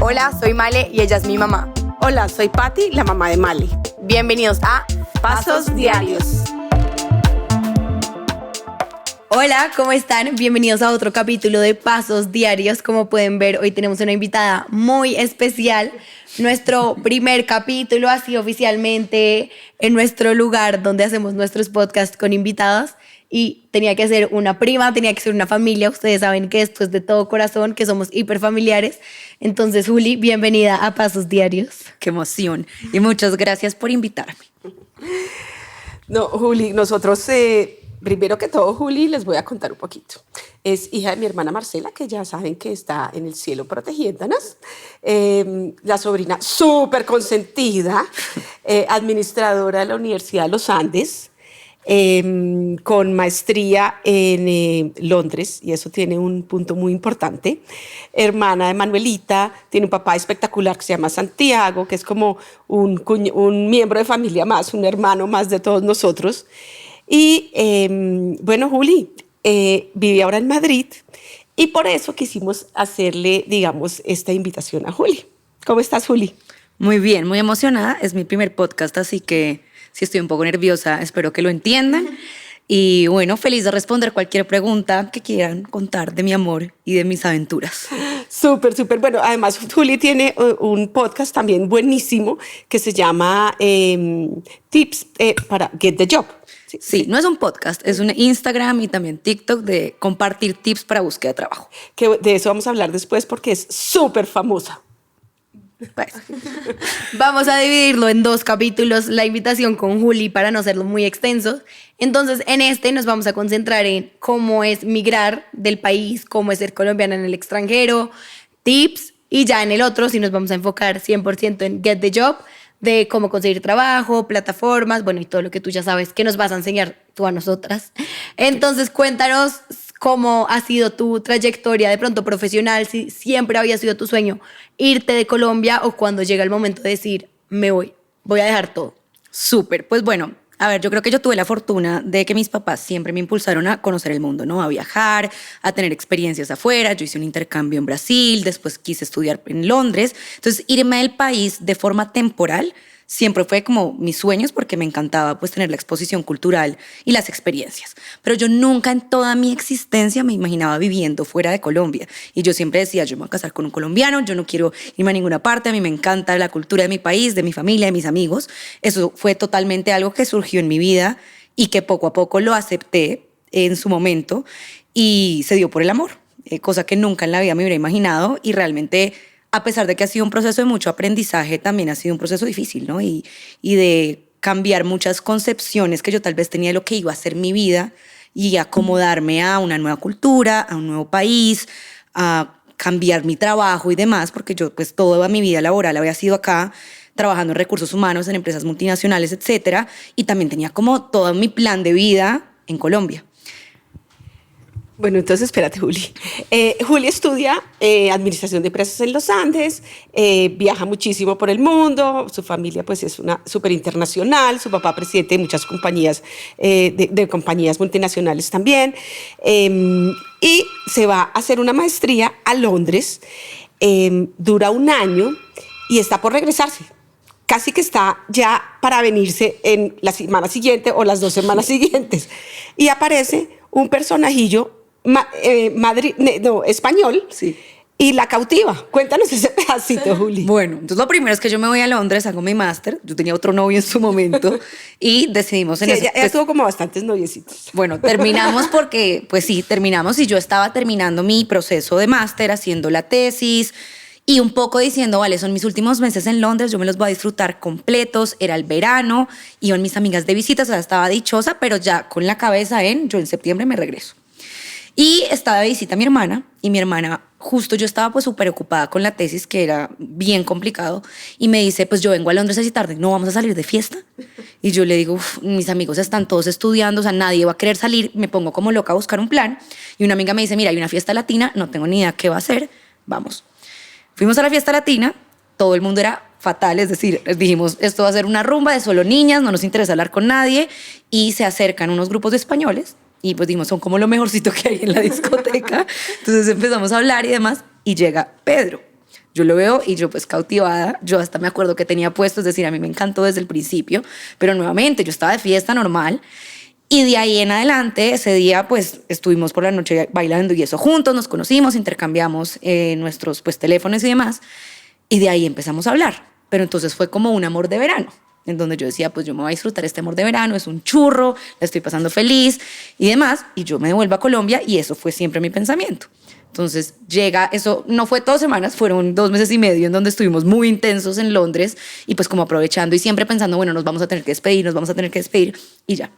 Hola, soy Male y ella es mi mamá. Hola, soy Patti, la mamá de Male. Bienvenidos a Pasos Diarios. Hola, ¿cómo están? Bienvenidos a otro capítulo de Pasos Diarios. Como pueden ver, hoy tenemos una invitada muy especial. Nuestro primer capítulo así oficialmente en nuestro lugar donde hacemos nuestros podcasts con invitados. Y tenía que ser una prima, tenía que ser una familia. Ustedes saben que esto es de todo corazón, que somos hiperfamiliares. Entonces, Juli, bienvenida a Pasos Diarios. Qué emoción. Y muchas gracias por invitarme. No, Juli, nosotros, primero que todo, Juli, les voy a contar un poquito. Es hija de mi hermana Marcela, que ya saben que está en el cielo protegiéndonos. La sobrina súper consentida, administradora de la Universidad de los Andes, con maestría en Londres, y eso tiene un punto muy importante. Hermana de Manuelita, tiene un papá espectacular que se llama Santiago, que es como un miembro de familia más, un hermano más de todos nosotros. Y bueno, Juli, vive ahora en Madrid y por eso quisimos hacerle, digamos, esta invitación a Juli. ¿Cómo estás, Juli? Muy bien, muy emocionada. Es mi primer podcast, así que si estoy un poco nerviosa, espero que lo entiendan. Y bueno, feliz de responder cualquier pregunta que quieran contar de mi amor y de mis aventuras. Súper, súper. Bueno, además Juli tiene un podcast también buenísimo que se llama Tips para Get the Job. Sí, no es un podcast, es un Instagram y también TikTok de compartir tips para búsqueda de trabajo. Que de eso vamos a hablar después porque es súper famosa. Pues, Vamos a dividirlo en 2 capítulos, la invitación con Juli para no hacerlo muy extenso. Entonces, en este nos vamos a concentrar en cómo es migrar del país, cómo es ser colombiana en el extranjero, tips, y ya en el otro sí nos vamos a enfocar 100% en Get the Job, de cómo conseguir trabajo, plataformas, bueno, y todo lo que tú ya sabes que nos vas a enseñar tú a nosotras. Entonces, cuéntanos cómo ha sido tu trayectoria de pronto profesional, si siempre había sido tu sueño irte de Colombia o cuando llega el momento de decir, me voy a dejar todo. súper. Pues bueno, a ver, yo creo que yo tuve la fortuna de que mis papás siempre me impulsaron a conocer el mundo, ¿no? A viajar, a tener experiencias afuera. Yo hice un intercambio en Brasil, después quise estudiar en Londres. Entonces, irme del país de forma temporal siempre fue como mis sueños porque me encantaba pues tener la exposición cultural y las experiencias. Pero yo nunca en toda mi existencia me imaginaba viviendo fuera de Colombia. Y yo siempre decía, yo me voy a casar con un colombiano, yo no quiero irme a ninguna parte, a mí me encanta la cultura de mi país, de mi familia, de mis amigos. Eso fue totalmente algo que surgió en mi vida y que poco a poco lo acepté en su momento y se dio por el amor, cosa que nunca en la vida me hubiera imaginado y realmente, a pesar de que ha sido un proceso de mucho aprendizaje, también ha sido un proceso difícil, ¿no? Y de cambiar muchas concepciones que yo tal vez tenía de lo que iba a ser mi vida y acomodarme a una nueva cultura, a un nuevo país, a cambiar mi trabajo y demás, porque yo pues toda mi vida laboral había sido acá, trabajando en recursos humanos, en empresas multinacionales, etcétera, y también tenía como todo mi plan de vida en Colombia. Bueno, entonces espérate, Juli. Juli estudia Administración de Empresas en los Andes, viaja muchísimo por el mundo, su familia pues es una súper internacional, su papá presidente de muchas compañías, de compañías multinacionales también, y se va a hacer una maestría a Londres, dura 1 año y está por regresarse. Casi que está ya para venirse en la semana siguiente o las 2 semanas siguientes. Y aparece un personajillo español, Sí. y la cautiva. Cuéntanos ese pedacito, Juli. Bueno, entonces lo primero es que yo me voy a Londres, hago mi máster, yo tenía otro novio en su momento y decidimos en Sí, eso. ella Pues, tuvo como bastantes noviecitos. bueno, terminamos porque, pues sí, terminamos y yo estaba terminando mi proceso de máster, haciendo la tesis y un poco diciendo, vale, son mis últimos meses en Londres, yo me los voy a disfrutar completos, era el verano, iban mis amigas de visita, o sea, estaba dichosa, pero ya con la cabeza yo en septiembre me regreso. Y estaba de visita mi hermana, y mi hermana, justo yo estaba pues súper ocupada con la tesis, que era bien complicado, y me dice, pues yo vengo a Londres así tarde, ¿no vamos a salir de fiesta? Y yo le digo, mis amigos están todos estudiando, o sea, nadie va a querer salir, me pongo como loca a buscar un plan, y una amiga me dice, mira, hay una fiesta latina, no tengo ni idea qué va a hacer, vamos. Fuimos a la fiesta latina, todo el mundo era fatal, es decir, dijimos, esto va a ser una rumba de solo niñas, no nos interesa hablar con nadie, y se acercan unos grupos de españoles, y pues dijimos, son como lo mejorcito que hay en la discoteca. Entonces empezamos a hablar y demás, y llega Pedro. Yo lo veo y yo pues cautivada, yo hasta me acuerdo que tenía puesto, es decir, a mí me encantó desde el principio, pero nuevamente yo estaba de fiesta normal y de ahí en adelante, ese día pues estuvimos por la noche bailando y eso juntos, nos conocimos, intercambiamos nuestros pues teléfonos y demás y de ahí empezamos a hablar, pero entonces fue como un amor de verano, en donde yo decía, pues yo me voy a disfrutar este amor de verano, es un churro, la estoy pasando feliz y demás, y yo me devuelvo a Colombia y eso fue siempre mi pensamiento. Entonces llega, eso no fue 2 semanas, fueron 2 meses y medio en donde estuvimos muy intensos en Londres y pues como aprovechando y siempre pensando, bueno, nos vamos a tener que despedir y ya.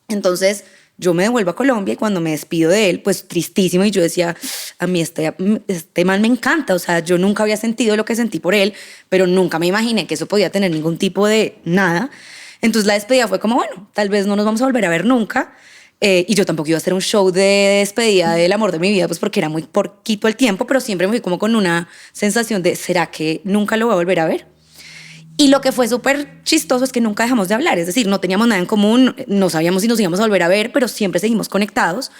Entonces yo me devuelvo a Colombia y cuando me despido de él, pues tristísimo y yo decía, a mí este man me encanta, o sea, yo nunca había sentido lo que sentí por él, pero nunca me imaginé que eso podía tener ningún tipo de nada. Entonces la despedida fue como, bueno, tal vez no nos vamos a volver a ver nunca. Y yo tampoco iba a hacer un show de despedida del amor de mi vida, pues porque era muy poquito el tiempo, pero siempre me fui como con una sensación de, ¿será que nunca lo voy a volver a ver? Y lo que fue súper chistoso es que nunca dejamos de hablar, es decir, no teníamos nada en común, no sabíamos si nos íbamos a volver a ver, pero siempre seguimos conectados.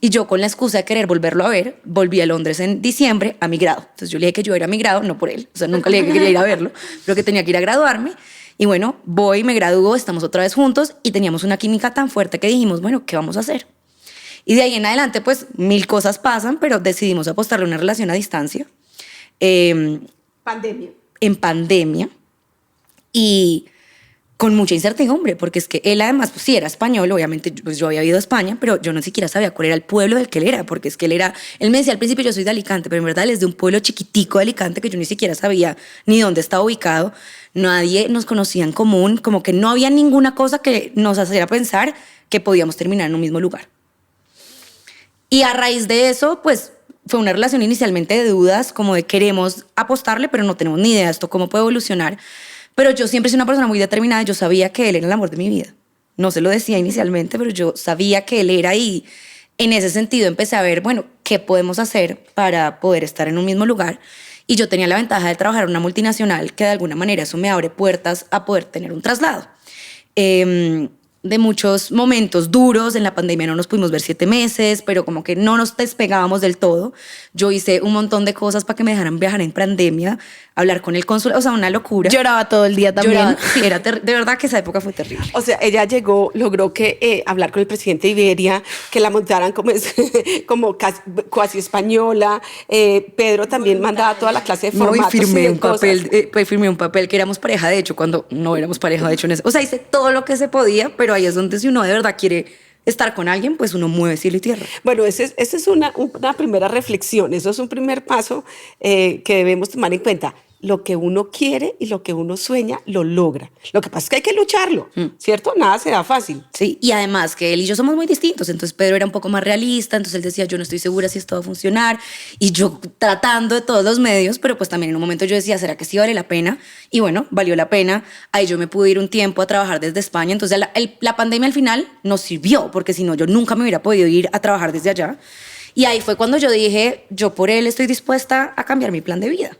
Y yo con la excusa de querer volverlo a ver, volví a Londres en diciembre a mi grado. Entonces yo le dije que yo era a mi grado, no por él, o sea, nunca le dije que quería ir a verlo, pero que tenía que ir a graduarme. Y bueno, voy, me gradúo, estamos otra vez juntos y teníamos una química tan fuerte que dijimos, bueno, ¿qué vamos a hacer? Y de ahí en adelante, pues, 1000 cosas pasan, pero decidimos apostarle a una relación a distancia. Pandemia. En pandemia. Y con mucha incertidumbre, porque es que él además, pues sí, era español, obviamente pues yo había ido a España, pero yo no siquiera sabía cuál era el pueblo del que él era, porque es que él me decía al principio, yo soy de Alicante, pero en verdad él es de un pueblo chiquitico de Alicante que yo ni siquiera sabía ni dónde estaba ubicado, nadie nos conocía en común, como que no había ninguna cosa que nos hiciera pensar que podíamos terminar en un mismo lugar. Y a raíz de eso, pues fue una relación inicialmente de dudas, como de queremos apostarle, pero no tenemos ni idea de esto, cómo puede evolucionar. Pero yo siempre soy una persona muy determinada, yo sabía que él era el amor de mi vida. No se lo decía inicialmente, pero yo sabía que él era y en ese sentido empecé a ver, bueno, ¿qué podemos hacer para poder estar en un mismo lugar? Y yo tenía la ventaja de trabajar en una multinacional que de alguna manera eso me abre puertas a poder tener un traslado. De muchos momentos duros, en la pandemia no nos pudimos ver 7 meses, pero como que no nos despegábamos del todo. Yo hice un montón de cosas para que me dejaran viajar en pandemia, hablar con el cónsul, o sea, una locura. Lloraba todo el día también. Lloraba, sí, de verdad que esa época fue terrible. O sea, ella logró que hablar con el presidente de Iberia, que la montaran como cuasi española. Pedro también mandaba toda la clase de formatos. No, y firmé y un firmé un papel que éramos pareja, de hecho, cuando no éramos pareja, de hecho. O sea, hice todo lo que se podía, pero ahí es donde si uno de verdad quiere estar con alguien, pues uno mueve cielo y tierra. Bueno, esa es una primera reflexión, eso es un primer paso que debemos tomar en cuenta. Lo que uno quiere y lo que uno sueña, lo logra. Lo que pasa es que hay que lucharlo, ¿cierto? Nada se da fácil. Sí, y además que él y yo somos muy distintos, entonces Pedro era un poco más realista, entonces él decía, yo no estoy segura si esto va a funcionar, y yo tratando de todos los medios, pero pues también en un momento yo decía, ¿será que sí vale la pena? Y bueno, valió la pena. Ahí yo me pude ir un tiempo a trabajar desde España, entonces la pandemia al final nos sirvió, porque si no, yo nunca me hubiera podido ir a trabajar desde allá. Y ahí fue cuando yo dije, yo por él estoy dispuesta a cambiar mi plan de vida.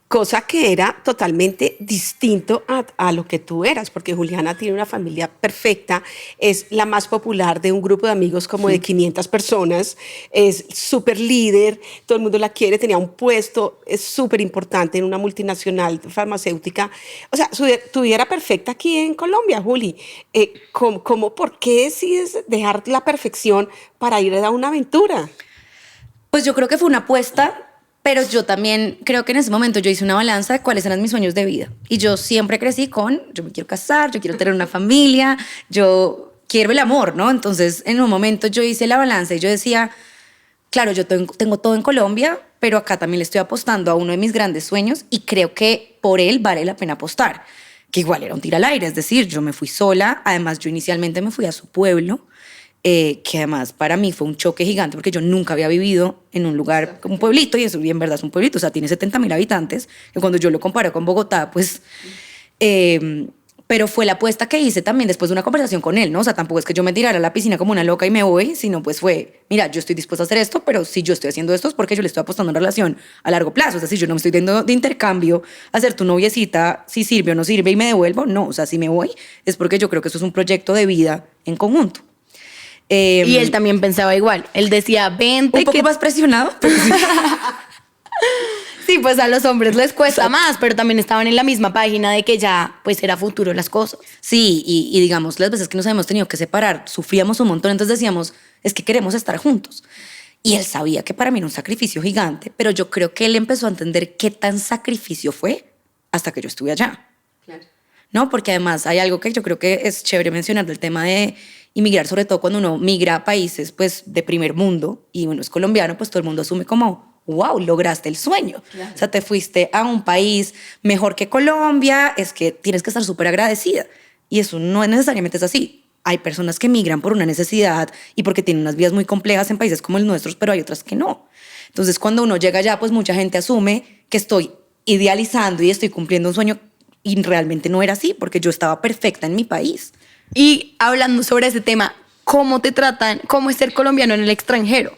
Cosa que era totalmente distinto a lo que tú eras, porque Juliana tiene una familia perfecta, es la más popular de un grupo de amigos como de 500 personas, es súper líder, todo el mundo la quiere, tenía un puesto, es súper importante en una multinacional farmacéutica. O sea, tu vida era perfecta aquí en Colombia, Juli. ¿Por qué decides dejar la perfección para ir a una aventura? Pues yo creo que fue una apuesta. Pero yo también creo que en ese momento yo hice una balanza de cuáles eran mis sueños de vida. Y yo siempre crecí yo me quiero casar, yo quiero tener una familia, yo quiero el amor, ¿no? Entonces, en un momento yo hice la balanza y yo decía, claro, yo tengo todo en Colombia, pero acá también le estoy apostando a uno de mis grandes sueños y creo que por él vale la pena apostar. Que igual era un tiro al aire, es decir, yo me fui sola, además yo inicialmente me fui a su pueblo, que además para mí fue un choque gigante porque yo nunca había vivido en un lugar, un pueblito, y eso en verdad es un pueblito, o sea, tiene 70.000 habitantes, que cuando yo lo comparo con Bogotá, pues... pero fue la apuesta que hice también después de una conversación con él, ¿no? O sea, tampoco es que yo me tirara a la piscina como una loca y me voy, sino pues fue, mira, yo estoy dispuesta a hacer esto, pero si yo estoy haciendo esto es porque yo le estoy apostando a una relación a largo plazo, o sea, si yo no me estoy dando de intercambio a ser tu noviecita, si sirve o no sirve y me devuelvo, no, o sea, si me voy es porque yo creo que eso es un proyecto de vida en conjunto. Y él también pensaba igual. Él decía, vente. Un poco más presionado. Sí, pues a los hombres les cuesta más, pero también estaban en la misma página de que ya pues era futuro las cosas. Sí, y digamos, las veces que nos habíamos tenido que separar, sufríamos un montón, entonces decíamos, es que queremos estar juntos. Y él sabía que para mí era un sacrificio gigante, pero yo creo que él empezó a entender qué tan sacrificio fue hasta que yo estuve allá. Claro. ¿No? Porque además hay algo que yo creo que es chévere mencionar del tema de inmigrar, sobre todo cuando uno migra a países pues, de primer mundo y uno es colombiano, pues todo el mundo asume como, wow, lograste el sueño. Claro. O sea, te fuiste a un país mejor que Colombia, es que tienes que estar súper agradecida. Y eso no necesariamente es así. Hay personas que migran por una necesidad y porque tienen unas vidas muy complejas en países como el nuestro, pero hay otras que no. Entonces, cuando uno llega allá, pues mucha gente asume que estoy idealizando y estoy cumpliendo un sueño y realmente no era así, porque yo estaba perfecta en mi país. Y hablando sobre ese tema, ¿cómo te tratan? ¿Cómo es ser colombiano en el extranjero?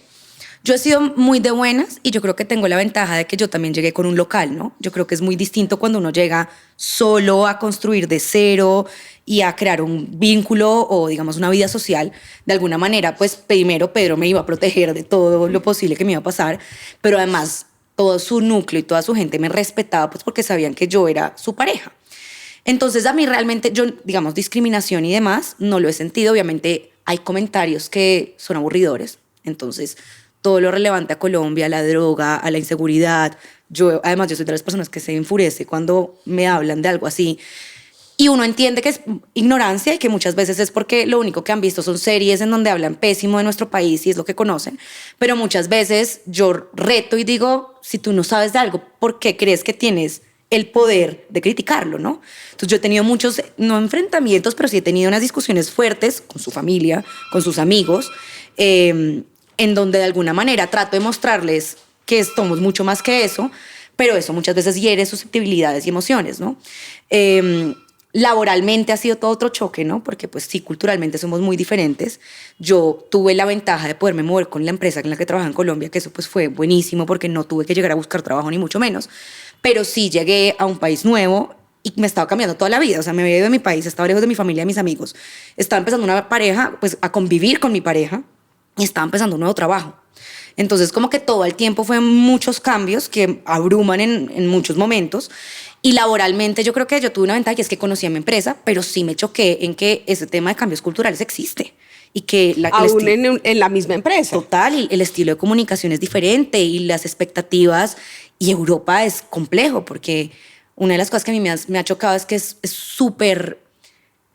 Yo he sido muy de buenas y yo creo que tengo la ventaja de que yo también llegué con un local, ¿no? Yo creo que es muy distinto cuando uno llega solo a construir de cero y a crear un vínculo o, digamos, una vida social. De alguna manera, pues primero Pedro me iba a proteger de todo lo posible que me iba a pasar, pero además todo su núcleo y toda su gente me respetaba pues porque sabían que yo era su pareja. Entonces a mí realmente, yo, digamos, discriminación y demás, no lo he sentido. Obviamente hay comentarios que son aburridores, entonces todo lo relevante a Colombia, a la droga, a la inseguridad. Además, yo soy de las personas que se enfurece cuando me hablan de algo así. Y uno entiende que es ignorancia y que muchas veces es porque lo único que han visto son series en donde hablan pésimo de nuestro país y es lo que conocen. Pero muchas veces yo reto y digo, si tú no sabes de algo, ¿por qué crees que tienes el poder de criticarlo, ¿no? Entonces yo he tenido muchos, no enfrentamientos, pero sí he tenido unas discusiones fuertes con su familia, con sus amigos, en donde de alguna manera trato de mostrarles que somos mucho más que eso, pero eso muchas veces hiere susceptibilidades y emociones, ¿no? Laboralmente ha sido todo otro choque, ¿no? Porque pues sí, culturalmente somos muy diferentes. Yo tuve la ventaja de poderme mover con la empresa en la que trabajaba en Colombia, que eso pues fue buenísimo porque no tuve que llegar a buscar trabajo ni mucho menos, pero sí llegué a un país nuevo y me estaba cambiando toda la vida. O sea, me había ido de mi país, estaba lejos de mi familia, de mis amigos. Estaba empezando una pareja, pues a convivir con mi pareja y estaba empezando un nuevo trabajo. Entonces, como que todo el tiempo fue muchos cambios que abruman en muchos momentos. Y laboralmente yo creo que yo tuve una ventaja, que es que conocí a mi empresa, pero sí me choqué en que ese tema de cambios culturales existe. Y que aún en la misma empresa. Total, y el estilo de comunicación es diferente y las expectativas. Y Europa es complejo porque una de las cosas que a mí me ha chocado es que es súper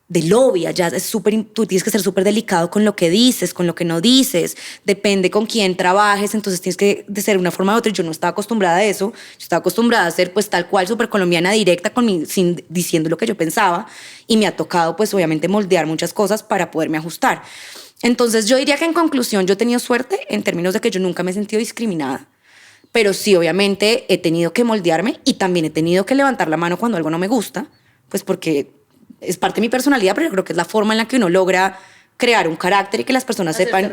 de lobby, allá es súper, tú tienes que ser súper delicado con lo que dices, con lo que no dices, depende con quién trabajes, entonces tienes que de ser una forma u otra. Yo no estaba acostumbrada a eso, yo estaba acostumbrada a ser pues tal cual súper colombiana, directa, diciendo lo que yo pensaba, y me ha tocado pues obviamente moldear muchas cosas para poderme ajustar. Entonces yo diría que en conclusión yo he tenido suerte en términos de que yo nunca me he sentido discriminada, pero sí obviamente he tenido que moldearme y también he tenido que levantar la mano cuando algo no me gusta, pues porque es parte de mi personalidad, pero yo creo que es la forma en la que uno logra crear un carácter y que las personas sepan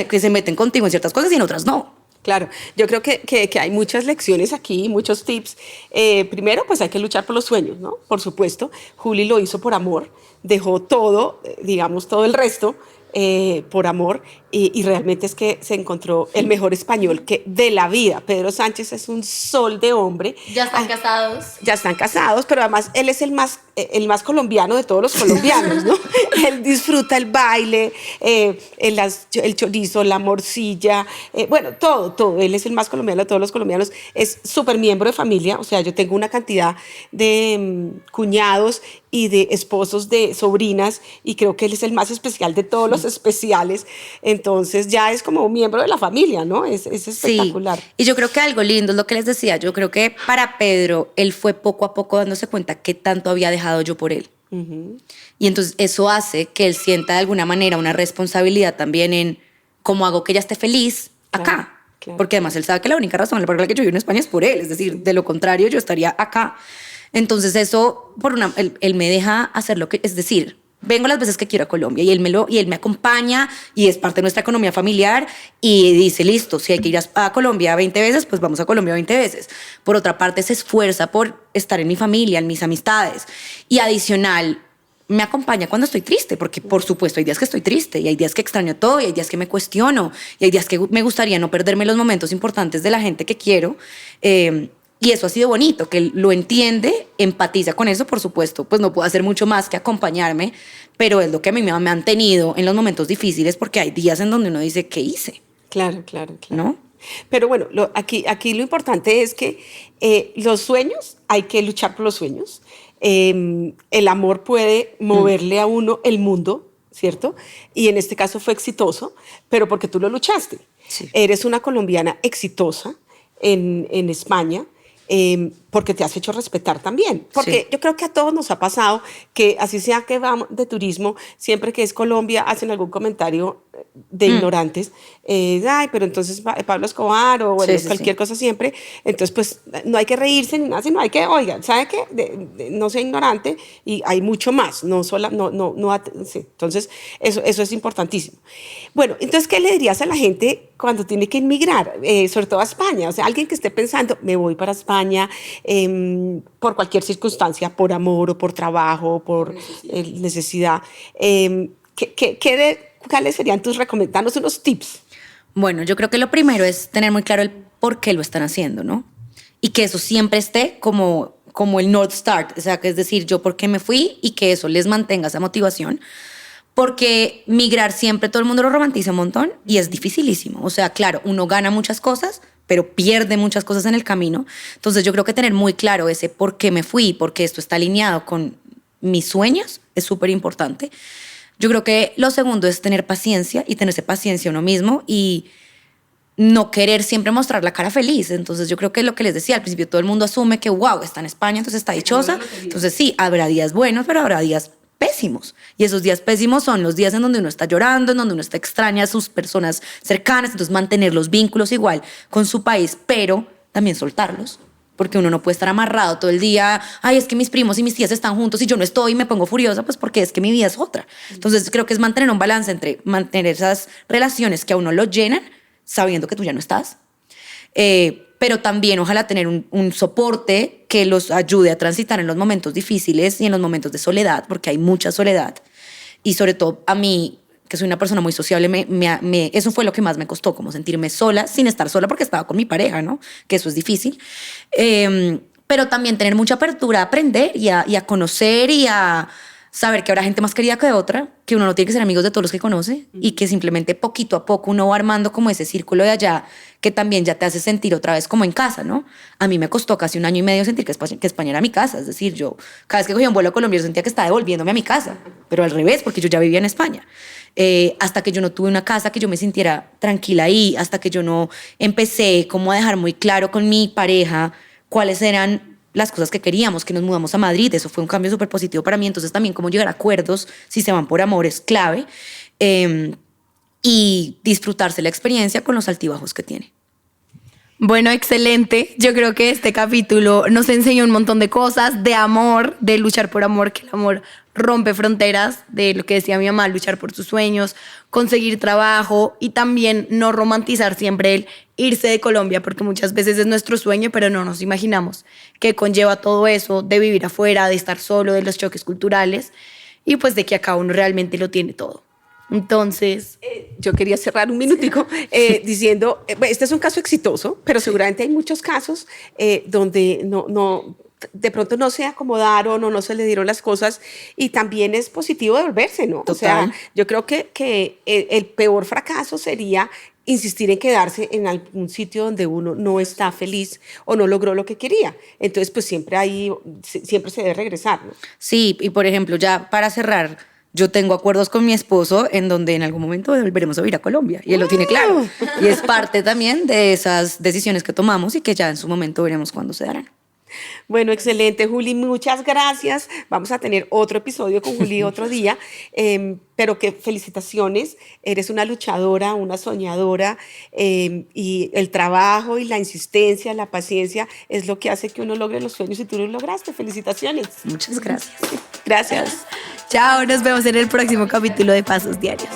que se meten contigo en ciertas cosas y en otras no. Claro, yo creo que hay muchas lecciones aquí, muchos tips. Primero, pues hay que luchar por los sueños, ¿no? Por supuesto, Juli lo hizo por amor, dejó todo, digamos, todo el resto por amor y realmente es que se encontró el mejor español de la vida. Pedro Sánchez es un sol de hombre. Ya están casados. Ya están casados, pero además él es el más colombiano de todos los colombianos, ¿no? Él disfruta el baile, el chorizo, la morcilla, bueno, todo. Él es el más colombiano de todos los colombianos. Es súper miembro de familia, o sea, yo tengo una cantidad de cuñados y de esposos de sobrinas y creo que él es el más especial de todos los especiales. Entonces ya es como un miembro de la familia, ¿no? Es espectacular. Sí. Y yo creo que algo lindo es lo que les decía. Yo creo que para Pedro, él fue poco a poco dándose cuenta qué tanto había dejado yo por él. Uh-huh. Y entonces eso hace que él sienta de alguna manera una responsabilidad también en cómo hago que ella esté feliz acá. Claro. Porque además él sabe que la única razón por la que yo vivo en España es por él. Es decir, de lo contrario yo estaría acá. Entonces eso, él me deja hacer lo que, es decir, vengo las veces que quiero a Colombia y él me acompaña y es parte de nuestra economía familiar y dice, listo, si hay que ir a Colombia 20 veces, pues vamos a Colombia 20 veces. Por otra parte, se esfuerza por estar en mi familia, en mis amistades. Y adicional, me acompaña cuando estoy triste, porque por supuesto hay días que estoy triste y hay días que extraño todo y hay días que me cuestiono y hay días que me gustaría no perderme los momentos importantes de la gente que quiero. Y eso ha sido bonito, que él lo entiende, empatiza con eso, por supuesto, pues no puedo hacer mucho más que acompañarme, pero es lo que a mí me ha mantenido en los momentos difíciles, porque hay días en donde uno dice, ¿qué hice? Claro, claro, claro. ¿No? Pero bueno, aquí lo importante es que los sueños, hay que luchar por los sueños. El amor puede moverle a uno el mundo, ¿cierto? Y en este caso fue exitoso, pero porque tú lo luchaste. Sí. Eres una colombiana exitosa en España, porque te has hecho respetar también. Porque Sí. yo creo que a todos nos ha pasado que así sea que vamos de turismo, siempre que es Colombia hacen algún comentario de ignorantes, ay, pero entonces Pablo Escobar o bueno, Sí, sí, cualquier sí. cosa siempre, entonces pues no hay que reírse ni nada, sino hay que, oigan, ¿sabe qué? No sea ignorante y hay mucho más, no sola, sí. Entonces eso es importantísimo. Bueno, entonces, ¿qué le dirías a la gente cuando tiene que inmigrar, sobre todo a España? O sea, alguien que esté pensando, me voy para España por cualquier circunstancia, por amor o por trabajo, por necesidad. ¿Cuáles serían tus recomendaciones? Danos unos tips. Bueno, yo creo que lo primero es tener muy claro el por qué lo están haciendo, ¿no? Y que eso siempre esté como el North Star, o sea, que es decir, yo por qué me fui y que eso les mantenga esa motivación. Porque migrar siempre todo el mundo lo romantiza un montón y es dificilísimo. O sea, claro, uno gana muchas cosas, pero pierde muchas cosas en el camino. Entonces yo creo que tener muy claro ese por qué me fui, porque esto está alineado con mis sueños, es súper importante. Yo creo que lo segundo es tener paciencia y tenerse paciencia uno mismo y no querer siempre mostrar la cara feliz. Entonces yo creo que lo que les decía al principio, todo el mundo asume que wow, está en España, entonces está dichosa. Entonces sí, habrá días buenos, pero habrá días pésimos. Y esos días pésimos son los días en donde uno está llorando, en donde uno está extraña a sus personas cercanas, entonces mantener los vínculos igual con su país, pero también soltarlos. Porque uno no puede estar amarrado todo el día, ay, es que mis primos y mis tías están juntos y yo no estoy y me pongo furiosa, pues porque es que mi vida es otra. Entonces creo que es mantener un balance entre mantener esas relaciones que a uno lo llenan, sabiendo que tú ya no estás, pero también ojalá tener un soporte que los ayude a transitar en los momentos difíciles y en los momentos de soledad, porque hay mucha soledad. Y sobre todo a mí, que soy una persona muy sociable, eso fue lo que más me costó, como sentirme sola, sin estar sola porque estaba con mi pareja, ¿no? Que eso es difícil. Pero también tener mucha apertura a aprender y a conocer y a saber que habrá gente más querida que otra, que uno no tiene que ser amigos de todos los que conoce y que simplemente poquito a poco uno va armando como ese círculo de allá que también ya te hace sentir otra vez como en casa, ¿no? A mí me costó casi 1 año y medio sentir que España era mi casa, es decir, yo cada vez que cogía un vuelo a Colombia yo sentía que estaba devolviéndome a mi casa, pero al revés, porque yo ya vivía en España. Hasta que yo no tuve una casa que yo me sintiera tranquila ahí, hasta que yo no empecé como a dejar muy claro con mi pareja cuáles eran las cosas que queríamos, que nos mudamos a Madrid, eso fue un cambio súper positivo para mí, entonces también cómo llegar a acuerdos, si se van por amor, es clave, y disfrutarse la experiencia con los altibajos que tiene. Bueno, excelente. Yo creo que este capítulo nos enseñó un montón de cosas, de amor, de luchar por amor, que el amor rompe fronteras, de lo que decía mi mamá, luchar por sus sueños, conseguir trabajo y también no romantizar siempre el irse de Colombia, porque muchas veces es nuestro sueño, pero no nos imaginamos que conlleva todo eso de vivir afuera, de estar solo, de los choques culturales y pues de que acá uno realmente lo tiene todo. Entonces, yo quería cerrar un minutico diciendo, este es un caso exitoso, pero seguramente hay muchos casos donde de pronto no se acomodaron o no se le dieron las cosas y también es positivo devolverse, ¿no? Total. O sea, yo creo que el peor fracaso sería insistir en quedarse en algún sitio donde uno no está feliz o no logró lo que quería. Entonces, pues siempre se debe regresar, ¿no? Sí, y por ejemplo, ya para cerrar, yo tengo acuerdos con mi esposo en donde en algún momento volveremos a vivir a Colombia y él lo tiene claro. Y es parte también de esas decisiones que tomamos y que ya en su momento veremos cuándo se darán. Bueno, excelente, Juli, muchas gracias. Vamos a tener otro episodio con Juli otro día, pero que felicitaciones, eres una luchadora, una soñadora, y el trabajo y la insistencia, la paciencia es lo que hace que uno logre los sueños y tú lo lograste. Felicitaciones. Muchas gracias. Gracias. chao, nos vemos en el próximo capítulo de Pasos Diarios.